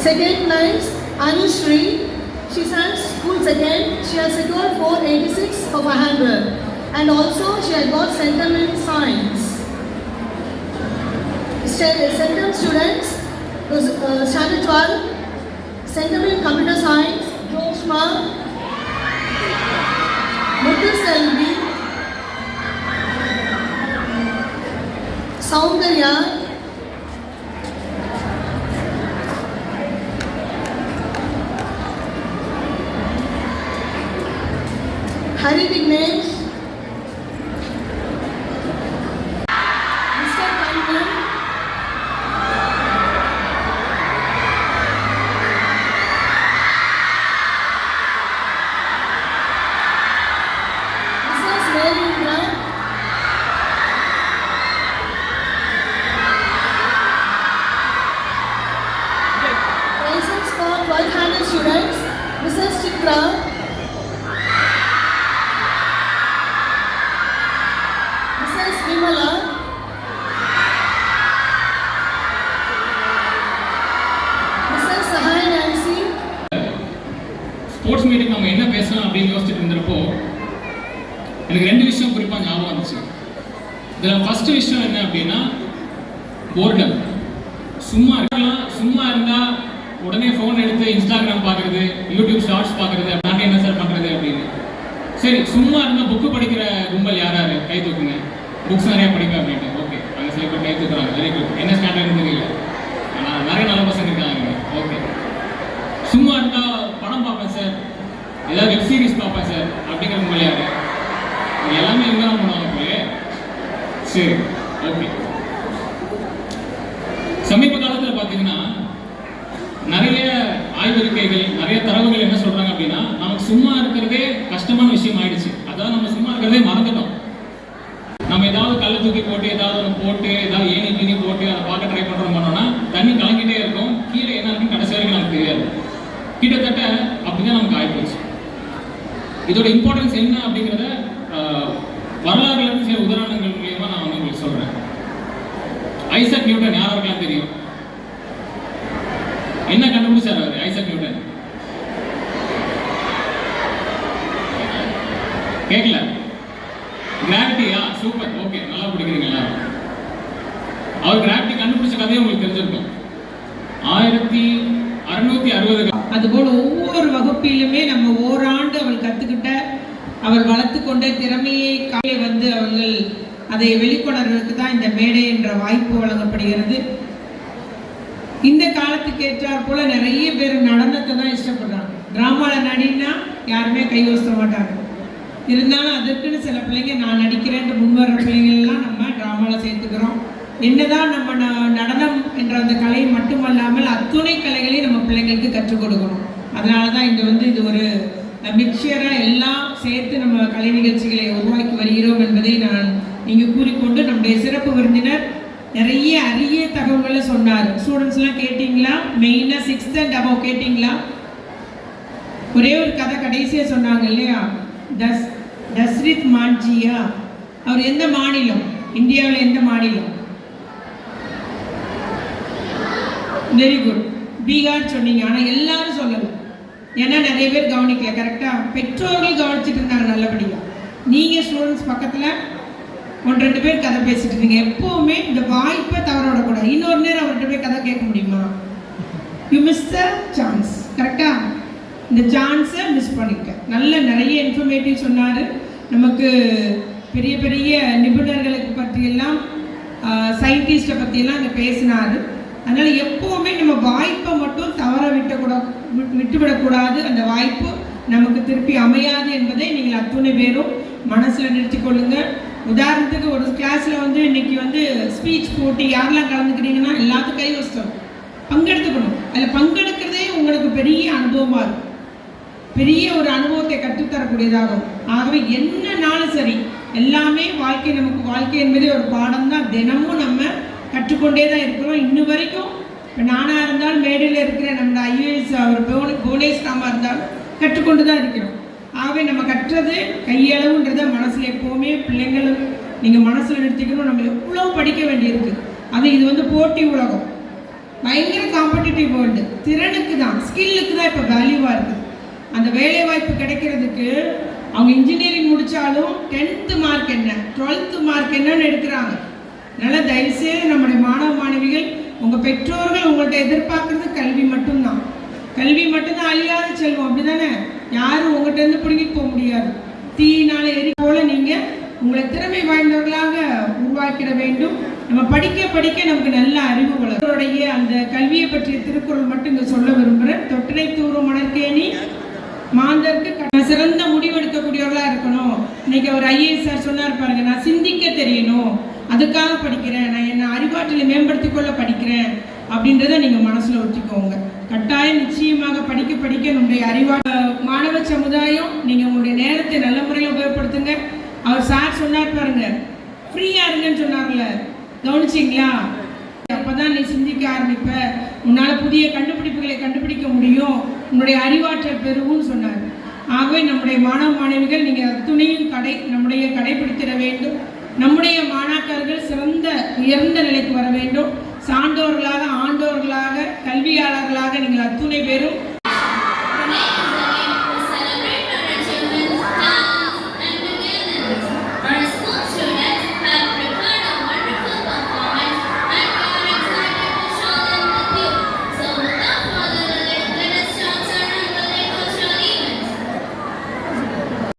Second place, Anushri. She sang school second. She has secured 486 for 500. And also she had got Central in Science. Central students, standard 12, Central in Computer Science, Joshma, Muthuselvi, Soundarya, Hari Vignesh, Mr. Kannan, Mrs. Velindra, prizes for 1200 students, Mrs. Chitra, Vimala, Mrs. Sahai Nancy. Sports meeting நம்ம என்ன பேசலாம் அப்படின்னு யோசிச்சுட்டு இருந்தப்போ எனக்கு ரெண்டு விஷயம் குறிப்பாக ஞாபகம் வந்துச்சு. இதில் ஃபர்ஸ்ட் விஷயம் என்ன அப்படின்னா போர்டம். சும்மா இருக்கலாம், சும்மா இருந்தால் உடனே ஃபோன் எடுத்து இன்ஸ்டாகிராம் பார்க்குறது, யூடியூப் ஷார்ட்ஸ் பார்க்குறது, நாங்கள் என்ன சார் பண்ணுறது அப்படின்னு. சரி, சும்மா இருந்தால் புக்கு படிக்கிற கும்பல் யார் யார் கை தூக்குங்க. புக்ஸ் நிறையா படிப்பேன் அப்படின்ட்டு. ஓகே, அங்கே சில பேர் கை தூக்குறாங்க. Very good. என்ன ஸ்டாண்டர்ட்னு தெரியல, ஆனால் நிறைய நல்ல பசங்க இருக்காங்க. ஓகே. சும்மா இருந்தால் படம் பார்ப்பேன் சார், ஏதாவது வெப் சீரிஸ் பார்ப்பேன் சார் அப்படிங்கிற கும்பல் யார்? எல்லாமே எங்கே தான் பண்ணுவாங்க போலே. சரி, ஓகே. சமீப காலத்தில் பார்த்தீங்கன்னா நிறைய ஆய்வறிக்கைகள், நிறைய தரவுகள் என்ன சொல்கிறாங்க அப்படின்னா நமக்கு சும்மா இருக்கிறதே கஷ்டமான விஷயம் ஆயிடுச்சு. அதாவது நம்ம சும்மா இருக்கிறதே மறந்துட்டோம். நம்ம ஏதாவது கல்லை தூக்கி போட்டு ஏதாவது ஒன்று போட்டு ஏதாவது ஏணி கீனி போட்டு அதை பார்க்க ட்ரை பண்ணுறோம் பண்ணோம்னா தண்ணி கலங்கிட்டே இருக்கும். கீழே என்ன இருக்குன்னு கடைசி வரைக்கும் நமக்கு தெரியாது. கிட்டத்தட்ட அப்படிதான் நமக்கு ஆகிப்போச்சு. இதோட இம்பார்ட்டன்ஸ் என்ன அப்படிங்கிறத வரலாறுல இருந்து சில உதாரணங்கள் மூலியமா நான் வந்து உங்களுக்கு சொல்றேன். ஐசக் நியூட்டன் யாருக்கெல்லாம் தெரியும்? என்ன கண்டுபிடிச்சார் அவர்? ஐசக் நியூட்டன் கேட்கல. கிராவிட்டியா? சூப்பர், ஓகே, நல்லா பிடிக்கிறீங்களா? அவர் கிராவிட்டி கண்டுபிடிச்ச கதையை உங்களுக்கு தெரிஞ்சிருக்கும். 1660. அதுபோல் ஒவ்வொரு வகுப்பிலுமே நம்ம ஓராண்டு அவள் கற்றுக்கிட்ட, அவள் வளர்த்து கொண்ட திறமையை காலை வந்து அவர்கள் அதை வெளிக்கொணர்வதற்கு தான் இந்த மேடை என்ற வாய்ப்பு வழங்கப்படுகிறது. இந்த காலத்துக்கு ஏற்றாற் போல நிறைய பேர் நடனத்தை தான் இஷ்டப்படுறாங்க. டிராமாவில் நடினா யாருமே கையோச மாட்டாங்க. இருந்தாலும் அதற்குன்னு சில பிள்ளைங்க நான் நடிக்கிறேன்ட்டு முன்வர்ற பிள்ளைங்கள்லாம் நம்ம ட்ராமாவில் சேர்த்துக்கிறோம். என்னதான் நம்ம நடனம் என்ற அந்த கலை மட்டுமல்லாமல் அத்துணை கலைகளையும் நம்ம பிள்ளைங்களுக்கு கற்றுக் கொடுக்கணும். அதனால தான் இங்கே வந்து இது ஒரு மிக்சராக எல்லாம் சேர்த்து நம்ம கலை நிகழ்ச்சிகளை உருவாக்கி வருகிறோம் என்பதை நான் இங்கே கூறிக்கொண்டு, நம்முடைய சிறப்பு விருந்தினர் நிறைய அரிய தகவல்களை சொன்னார். ஸ்டூடெண்ட்ஸ்லாம் கேட்டிங்களா? மெயினாக 6th and above கேட்டிங்களா? ஒரே ஒரு கதை கடைசியாக சொன்னாங்க இல்லையா? தஸ்ரித் மான்ஜியா. அவர் எந்த மாநிலம்? இந்தியாவில் எந்த மாநிலம்? வெரி குட், பீகார் சொன்னீங்க. ஆனால் எல்லாரும் சொல்லலை, ஏன்னா நிறைய பேர் கவனிக்கல. கரெக்டாக பெற்றோர்கள் கவனிச்சுட்டு இருந்தாங்க நல்லபடியாக. நீங்கள் ஸ்டூடெண்ட்ஸ் பக்கத்தில் 1-2 பேர் கதை பேசிட்டு இருந்தீங்க. எப்போவுமே இந்த வாய்ப்பை தவற விடக்கூடாது. இன்னொரு நேரம் அவர்கிட்ட போய் கதை கேட்க முடியுமா? You miss the chance. கரெக்டாக இந்த சான்ஸை மிஸ் பண்ணிக்க. நல்ல நிறைய இன்ஃபர்மேட்டிவ் சொன்னார். நமக்கு பெரிய பெரிய நிபுணர்களுக்கு பற்றியெல்லாம், சயின்டிஸ்ட்டை பற்றியெல்லாம் அங்கே பேசினார். அதனால் எப்போவுமே நம்ம வாய்ப்பை மட்டும் தவற விட்டுவிடக்கூடாது. அந்த வாய்ப்பு நமக்கு திருப்பி அமையாது என்பதை நீங்கள் அத்துணை பேரும் மனசில் நிறுத்திக்கொள்ளுங்க. உதாரணத்துக்கு ஒரு கிளாஸில் வந்து இன்னைக்கு வந்து ஸ்பீச் போட்டி யாரெல்லாம் கலந்துக்கிறீங்கன்னா எல்லாத்துக்கும் கை வசம் பங்கெடுத்துக்கணும். அதில் பங்கெடுக்கிறதே உங்களுக்கு பெரிய அனுபவமாக இருக்கும். பெரிய ஒரு அனுபவத்தை கற்றுத்தரக்கூடியதாகும். ஆகவே என்னன்னாலும் சரி, எல்லாமே வாழ்க்கை, நமக்கு வாழ்க்கை என்பதே ஒரு பாடம் தான். தினமும் நம்ம கற்றுக்கொண்டே தான் இருக்கிறோம். இன்னும் வரைக்கும் இப்போ நானாக இருந்தாலும் மேடையில் இருக்கிற நம்ம ஐஏஎஸ் அவர் புவனேஷ் ராமா இருந்தாலும் கற்றுக்கொண்டு தான் இருக்கிறோம். ஆகவே நம்ம கற்றது கையளவுன்றதை மனசில் எப்போவுமே பிள்ளைங்களும் நீங்கள் மனசில் நிறுத்திக்கணும். நம்ம எவ்வளோ படிக்க வேண்டியிருக்கு. அது இது வந்து போட்டி உலகம். பயங்கர காம்படிட்டிவ் வேர்ல்டு. திறனுக்கு தான், ஸ்கில்லுக்கு தான் இப்போ வேல்யூவாக இருக்குது. அந்த வேலை வாய்ப்பு கிடைக்கிறதுக்கு அவங்க இன்ஜினியரிங் முடித்தாலும் 10th மார்க் என்ன 12th மார்க் என்னன்னு எடுக்கிறாங்க. அதனால் தயவுசெய்து நம்முடைய மாணவ மாணவிகள், உங்கள் பெற்றோர்கள் உங்கள்கிட்ட எதிர்பார்க்குறது கல்வி மட்டும்தான். கல்வி மட்டும்தான் அழியாத செல்வம், அப்படி தானே? யாரும் உங்கள்கிட்ட பிடிங்கிட்டு போக முடியாது. தீயினால எரி போல நீங்கள் உங்களை திறமை வாய்ந்தவர்களாக உருவாக்கிட வேண்டும். நம்ம படிக்க படிக்க நமக்கு நல்ல அறிவு வளருடைய அந்த கல்வியை பற்றிய திருக்குறள் மட்டும் இங்கே சொல்ல விரும்புகிறேன். தொட்டனை தூரும் மணற்கேணி மாந்தருக்கு சிறந்த முடிவெடுக்கக்கூடியவர்களாக இருக்கணும். இன்னைக்கு அவர் ஐஏஎஸ் சார் சொன்னார் பாருங்க, நான் சிந்திக்க தெரியணும், அதுக்காக படிக்கிறேன், நான் என்ன அறிவாற்றலை மேம்படுத்திக் கொள்ள படிக்கிறேன் அப்படின்றத நீங்கள் மனசில் ஒட்டிக்கோங்க. கட்டாயம் நிச்சயமாக படிக்க படிக்க நம்முடைய மாணவ சமுதாயம் நீங்கள் உங்களுடைய நேரத்தை நல்ல முறையில் உபயோகப்படுத்துங்க. அவர் சார் சொன்னார் பாருங்க, ஃப்ரீயாக இருங்கன்னு சொன்னார்ல, கவனிச்சிங்களா? அப்போதான் நீ சிந்திக்க ஆரம்பிப்ப, உன்னால் புதிய கண்டுபிடிப்புகளை கண்டுபிடிக்க முடியும், உன்னுடைய அறிவாற்றல் பெருகும்னு சொன்னார். ஆகவே நம்முடைய மாணவ மாணவிகள் நீங்கள் துணையும் நம்முடைய கடைபிடித்திட வேண்டும். நம்முடைய மாணாக்கர்கள் சிறந்த உயர்ந்த நிலைக்கு வர வேண்டும். சான்றோர்களாக, ஆண்டோர்களாக, கல்வியாளர்களாக நீங்கள் அத்துணை பேரும்